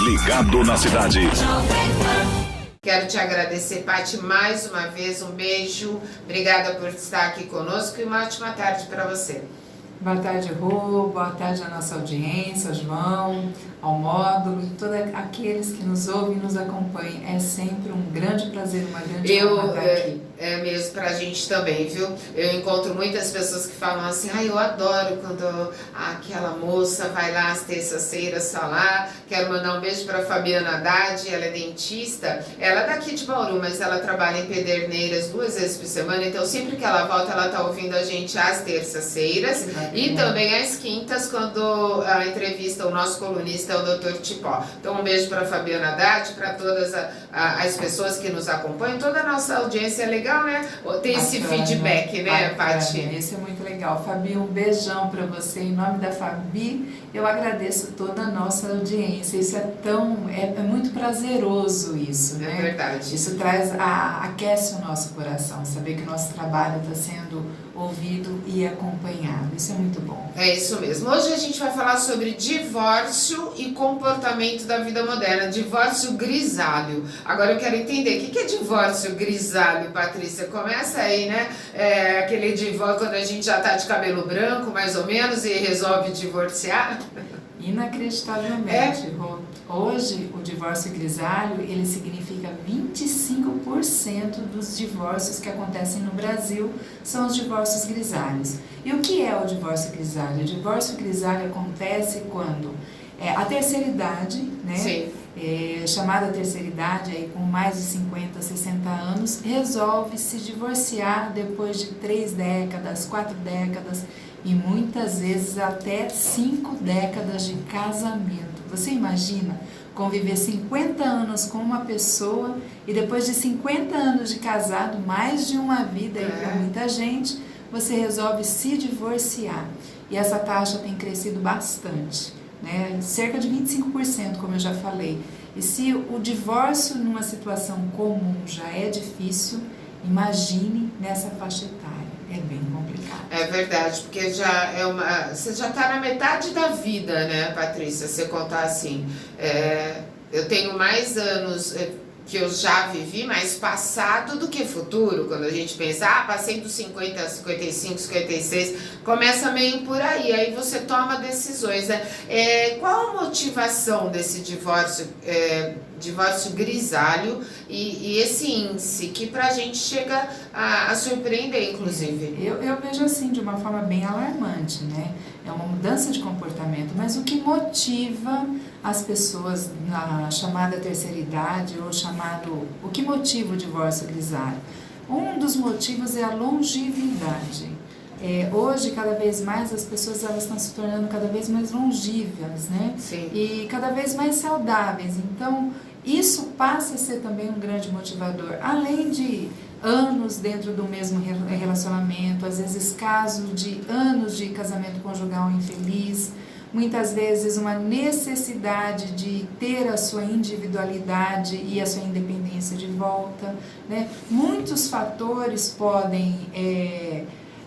Ligado na cidade. Quero te agradecer, Paty, mais uma vez. Um beijo. Obrigada por estar aqui conosco e uma ótima tarde para você. Boa tarde, Rô. Boa tarde à nossa audiência, ao João, ao Módulo e todos aqueles que nos ouvem e nos acompanham. É sempre um grande prazer, uma grande honra estar aqui. É mesmo pra gente também, viu? Eu encontro muitas pessoas que falam assim: eu adoro quando aquela moça vai lá às terças-feiras falar. Quero mandar um beijo pra Fabiana Haddad, ela é dentista. Ela é daqui de Bauru, mas ela trabalha em Pederneiras 2 vezes por semana. Então sempre que ela volta, ela tá ouvindo a gente às terças-feiras e também às quintas, quando a entrevista o nosso colunista é o Dr. Tipó. Então um beijo pra Fabiana Haddad, pra todas as pessoas que nos acompanham. Toda a nossa audiência é legal, né? Ter esse feedback, né, Paty? Isso é muito legal. Fabi, um beijão para você. Em nome da Fabi, eu agradeço toda a nossa audiência. Isso é muito prazeroso isso, né? É verdade. Isso aquece o nosso coração, saber que o nosso trabalho está sendo ouvido e acompanhado. Isso é muito bom. É isso mesmo. Hoje a gente vai falar sobre divórcio e comportamento da vida moderna. Divórcio grisalho. Agora eu quero entender, o que é divórcio grisalho, Patrícia? Começa aí, né? Aquele divórcio quando a gente já tá de cabelo branco, mais ou menos, e resolve divorciar. Inacreditavelmente, Rô. Hoje, o divórcio grisalho, ele significa 25% dos divórcios que acontecem no Brasil são os divórcios grisalhos. E o que é o divórcio grisalho? O divórcio grisalho acontece quando a terceira idade, né? Sim. Chamada terceira idade, aí com mais de 50, 60 anos, resolve se divorciar depois de 3 décadas, 4 décadas e muitas vezes até 5 décadas de casamento. Você imagina conviver 50 anos com uma pessoa e depois de 50 anos de casado, mais de uma vida aí para muita gente, você resolve se divorciar. E essa taxa tem crescido bastante, né? Cerca de 25%, como eu já falei. E se o divórcio numa situação comum já é difícil, imagine nessa faixa etária. É bem complicado. É verdade, porque você já está na metade da vida, né, Patrícia? Você contar assim, eu tenho mais anos que eu já vivi, mais passado do que futuro. Quando a gente pensa, passei dos 50, 55, 56, começa meio por aí você toma decisões, né? Qual a motivação desse divórcio grisalho e esse índice que pra gente chega a surpreender, inclusive? Eu vejo assim, de uma forma bem alarmante, né? É uma mudança de comportamento, mas o que motiva as pessoas na chamada terceira idade o que motiva o divórcio grisalho? Um dos motivos é a longevidade. Hoje, cada vez mais, as pessoas elas estão se tornando cada vez mais longevas, né? Sim. E cada vez mais saudáveis. Então, isso passa a ser também um grande motivador. Além de anos dentro do mesmo relacionamento, às vezes casos de anos de casamento conjugal infeliz, muitas vezes uma necessidade de ter a sua individualidade e a sua independência de volta, né? Muitos fatores podem...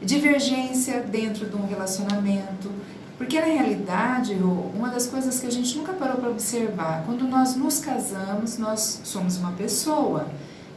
divergência dentro de um relacionamento, porque na realidade, uma das coisas que a gente nunca parou para observar, quando nós nos casamos, nós somos uma pessoa,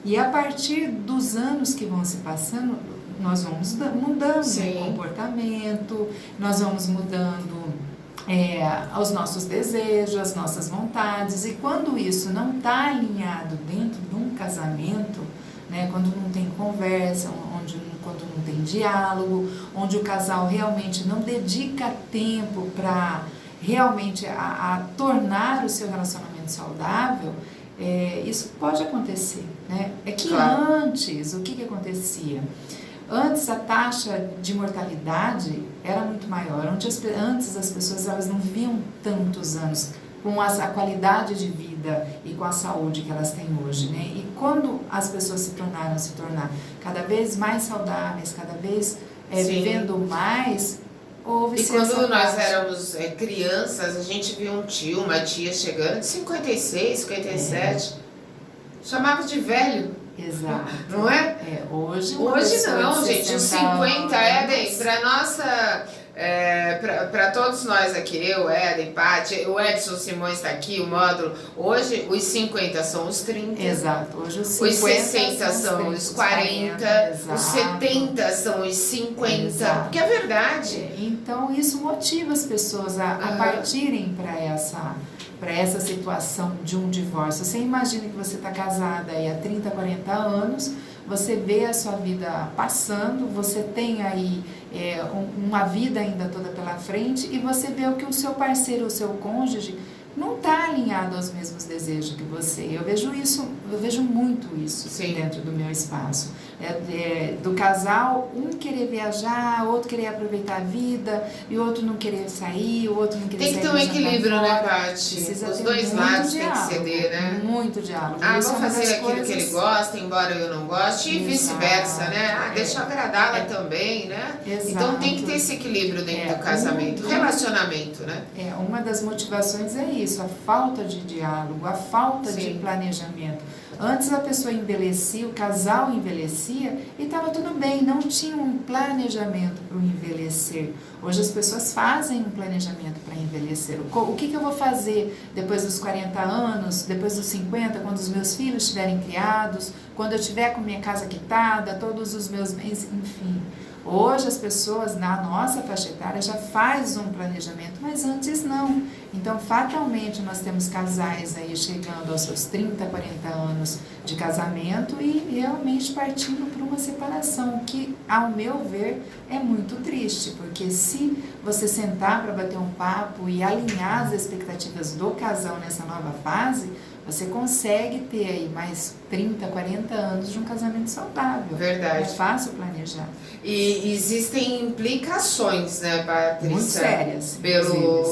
e a partir dos anos que vão se passando, nós vamos mudando o comportamento, nós vamos mudando os nossos desejos, as nossas vontades, e quando isso não está alinhado dentro de um casamento, né, quando não tem conversa, quando não tem diálogo, onde o casal realmente não dedica tempo para realmente a tornar o seu relacionamento saudável, isso pode acontecer, né? Antes, o que acontecia? Antes a taxa de mortalidade era muito maior, antes as pessoas elas não viviam tantos anos com a qualidade de vida e com a saúde que elas têm hoje, né? E quando as pessoas se tornar cada vez mais saudáveis, cada vez vivendo mais, houve-se E quando nós taxa. éramos crianças, a gente via um tio, uma tia chegando de 56, 57, chamava de velho. Exato. Não é? Hoje não, gente. Os 50 anos, para nossa para todos nós aqui, eu, Éden, Paty, o Edson Simões está aqui, o módulo, hoje os 50 são os 30. Exato, hoje os 50 os 60 são os 40, os 70 são os 50, exato. Porque é verdade. Então isso motiva as pessoas a partirem para essa situação de um divórcio. Você imagina que você está casada aí há 30, 40 anos, você vê a sua vida passando, você tem aí uma vida ainda toda pela frente e você vê o que o seu parceiro, o seu cônjuge, não está alinhado aos mesmos desejos que você. Eu vejo muito isso. Sim. Dentro do meu espaço. Do casal, um querer viajar, outro querer aproveitar a vida, e o outro não querer sair, o outro não querer sair. Tem que ter um equilíbrio, né, Paty? Os dois lados tem que ceder, né? Muito diálogo. Vou fazer aquilo que ele gosta, embora eu não goste, e vice-versa, né? Deixa eu agradá-la também, né? Exato. Então tem que ter esse equilíbrio dentro do casamento, relacionamento, né? Uma das motivações é isso, a falta de diálogo, a falta de planejamento. Antes a pessoa envelhecia, o casal envelhecia e estava tudo bem, não tinha um planejamento para o envelhecer. Hoje as pessoas fazem um planejamento para envelhecer. O que eu vou fazer depois dos 40 anos, depois dos 50, quando os meus filhos estiverem criados, quando eu estiver com minha casa quitada, todos os meus bens, enfim. Hoje as pessoas na nossa faixa etária já fazem um planejamento, mas antes não. Então fatalmente nós temos casais aí chegando aos seus 30, 40 anos de casamento e realmente partindo para uma separação, que ao meu ver é muito triste, porque se você sentar para bater um papo e alinhar as expectativas do casal nessa nova fase, você consegue ter aí mais 30, 40 anos de um casamento saudável. Verdade. É fácil planejar. E existem implicações, né, Patrícia? Muito sérias.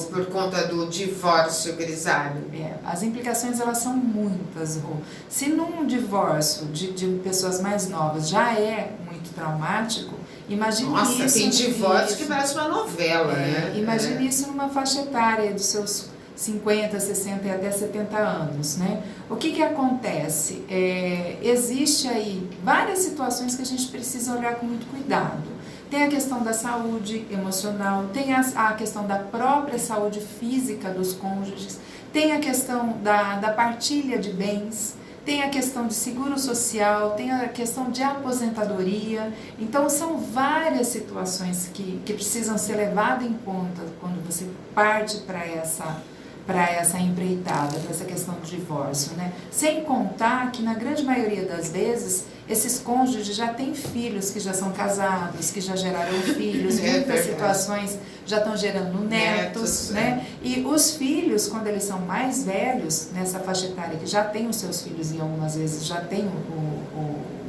Por conta do divórcio, Grisalho. As implicações, elas são muitas, Rô. Se num divórcio de pessoas mais novas já é muito traumático, imagine isso... Nossa, tem divórcio que parece uma novela, né? Imagine isso numa faixa etária dos seus 50, 60 e até 70 anos, né? O que acontece? Existe aí várias situações que a gente precisa olhar com muito cuidado. Tem a questão da saúde emocional, tem a questão da própria saúde física dos cônjuges, tem a questão da partilha de bens, tem a questão de seguro social, tem a questão de aposentadoria. Então são várias situações que precisam ser levadas em conta quando você parte para essa empreitada, para essa questão do divórcio, né? Sem contar que na grande maioria das vezes esses cônjuges já têm filhos que já são casados, que já geraram filhos, muitas situações já estão gerando netos, né? E os filhos, quando eles são mais velhos, nessa faixa etária, que já têm os seus filhos e algumas vezes já têm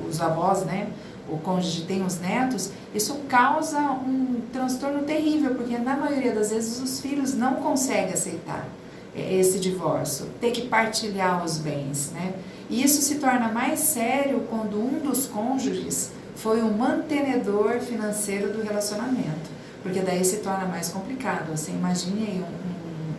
os avós, né? O cônjuge tem os netos, isso causa um transtorno terrível, porque na maioria das vezes os filhos não conseguem aceitar esse divórcio, ter que partilhar os bens, né? E isso se torna mais sério quando um dos cônjuges foi o mantenedor financeiro do relacionamento, porque daí se torna mais complicado. Você imagine aí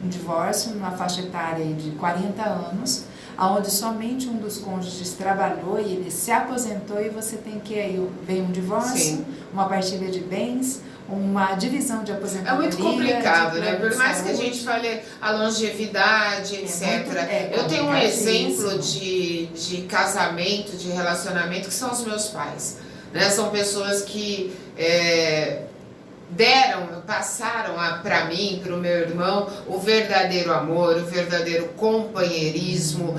um divórcio numa faixa etária de 40 anos, onde somente um dos cônjuges trabalhou e ele se aposentou, e você tem que aí vem um divórcio, Sim. uma partilha de bens, uma divisão de aposentadoria. É muito complicado, né? Por mais que a gente fale a longevidade, etc. Eu tenho um exemplo de casamento, de relacionamento, que são os meus pais, né? São pessoas que passaram para mim, para o meu irmão, o verdadeiro amor, o verdadeiro companheirismo,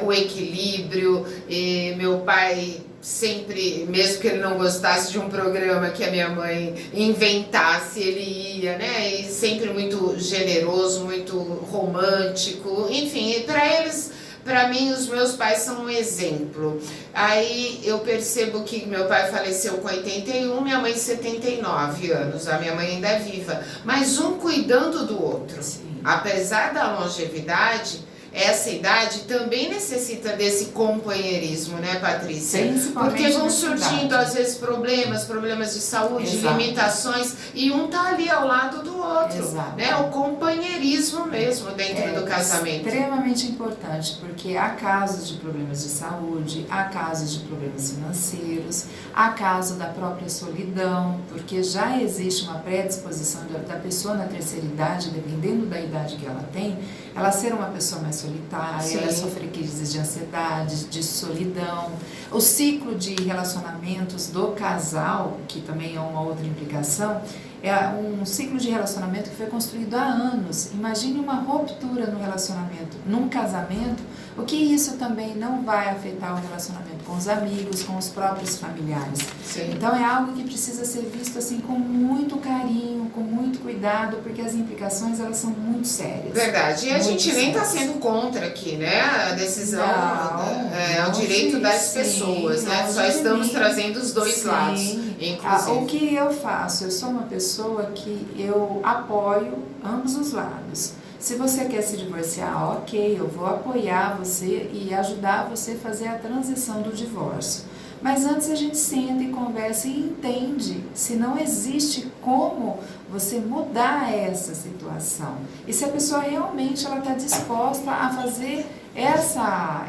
o equilíbrio. E meu pai sempre, mesmo que ele não gostasse de um programa que a minha mãe inventasse, ele ia, né? E sempre muito generoso, muito romântico, enfim, para mim, os meus pais são um exemplo. Aí eu percebo que meu pai faleceu com 81, minha mãe 79 anos, a minha mãe ainda é viva, mas um cuidando do outro. Sim. Apesar da longevidade, essa idade também necessita desse companheirismo, né, Patrícia? Principalmente porque vão nessa surgindo idade. às vezes problemas de saúde, Exato. limitações, e um tá ali ao lado do outro, Exato. né? O companheirismo mesmo dentro do casamento. Extremamente importante, porque há casos de problemas de saúde, há casos de problemas financeiros, há caso da própria solidão, porque já existe uma predisposição da pessoa na terceira idade, dependendo da idade que ela tem, ela ser uma pessoa mais solitária, Sim. ela sofrer crises de ansiedade, de solidão. O ciclo de relacionamentos do casal, que também é uma outra implicação, é um ciclo de relacionamento que foi construído há anos. Imagine uma ruptura no relacionamento, num casamento, o que isso também não vai afetar o relacionamento com os amigos, com os próprios familiares. Sim. Então é algo que precisa ser visto assim com muito carinho, com muito cuidado, porque as implicações elas são muito sérias. Verdade. E a Muito gente nem está sérias. sendo contra aqui, né? A decisão Não, é o longe, direito das sim, pessoas, né? longe Só de estamos mim. trazendo os dois Sim. lados, O inclusive. que eu faço? Eu sou uma pessoa que eu apoio ambos os lados. Se você quer se divorciar, ok, eu vou apoiar você e ajudar você a fazer a transição do divórcio. Mas antes a gente senta e conversa e entende se não existe como você mudar essa situação. E se a pessoa realmente está disposta a fazer essa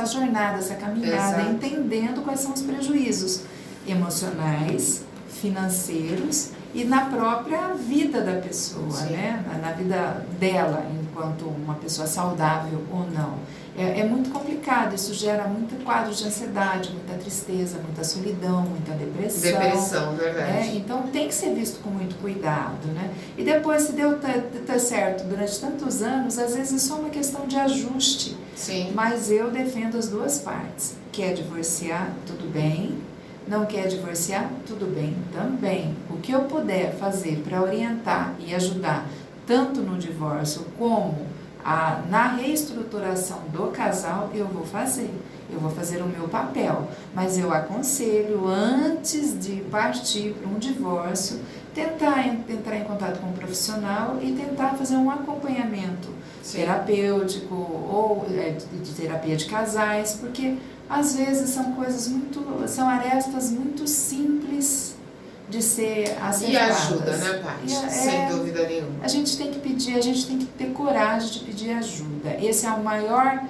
jornada, essa caminhada, Exato. entendendo quais são os prejuízos emocionais, financeiros e na própria vida da pessoa, Sim. né? Na vida dela, enquanto uma pessoa saudável ou não. É muito complicado, isso gera muito quadro de ansiedade, muita tristeza, muita solidão, muita depressão. Depressão, verdade. Né? Então tem que ser visto com muito cuidado, né? E depois, se deu tá certo durante tantos anos, às vezes é só uma questão de ajuste. Sim. Mas eu defendo as duas partes. Quer divorciar, tudo bem. Não quer divorciar, tudo bem também. O que eu puder fazer para orientar e ajudar, tanto no divórcio como na reestruturação do casal, eu vou fazer. Eu vou fazer o meu papel. Mas eu aconselho, antes de partir para um divórcio, tentar entrar em contato com um profissional e tentar fazer um acompanhamento Sim. terapêutico ou de terapia de casais, porque às vezes são arestas muito simples de ser acertadas. E ajuda, né, Paty? Sem dúvida nenhuma. A gente tem que pedir, a gente tem que ter coragem de pedir ajuda. Essa é a maior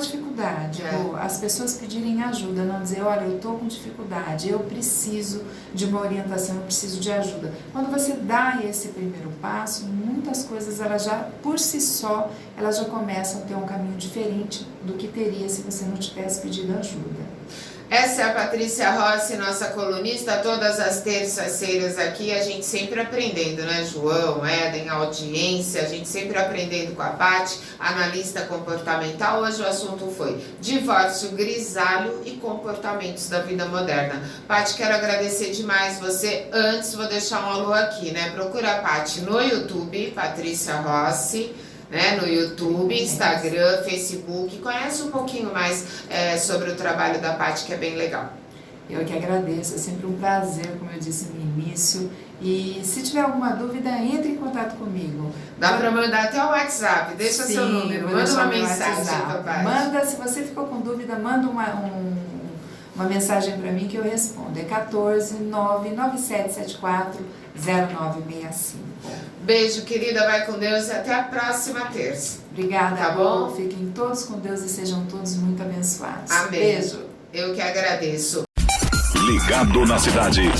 dificuldade. As pessoas pedirem ajuda, não dizer, olha, eu estou com dificuldade, eu preciso de uma orientação, eu preciso de ajuda. Quando você dá esse primeiro passo, muitas coisas, elas já, por si só, elas já começam a ter um caminho diferente do que teria se você não tivesse pedido ajuda. Essa é a Patrícia Rossi, nossa colunista, todas as terças-feiras aqui, a gente sempre aprendendo, né, João, Éden, a audiência, a gente sempre aprendendo com a Paty, analista comportamental. Hoje o assunto foi divórcio grisalho e comportamentos da vida moderna. Paty, quero agradecer demais você. Antes, vou deixar um alô aqui, né, procura a Paty no YouTube, Patrícia Rossi, né, no YouTube, Instagram, Facebook, conhece um pouquinho mais sobre o trabalho da Paty, que é bem legal. Eu que agradeço, é sempre um prazer, como eu disse no início, e se tiver alguma dúvida, entre em contato comigo. Dá para mandar até o WhatsApp, deixa seu número, manda uma mensagem para a Paty. Manda, se você ficou com dúvida, manda uma mensagem para mim que eu respondo, é 14997740965. Beijo, querida, vai com Deus e até a próxima terça. Obrigada, tá bom? Fiquem todos com Deus e sejam todos muito abençoados. Amém. Beijo. Eu que agradeço. Ligado na cidade.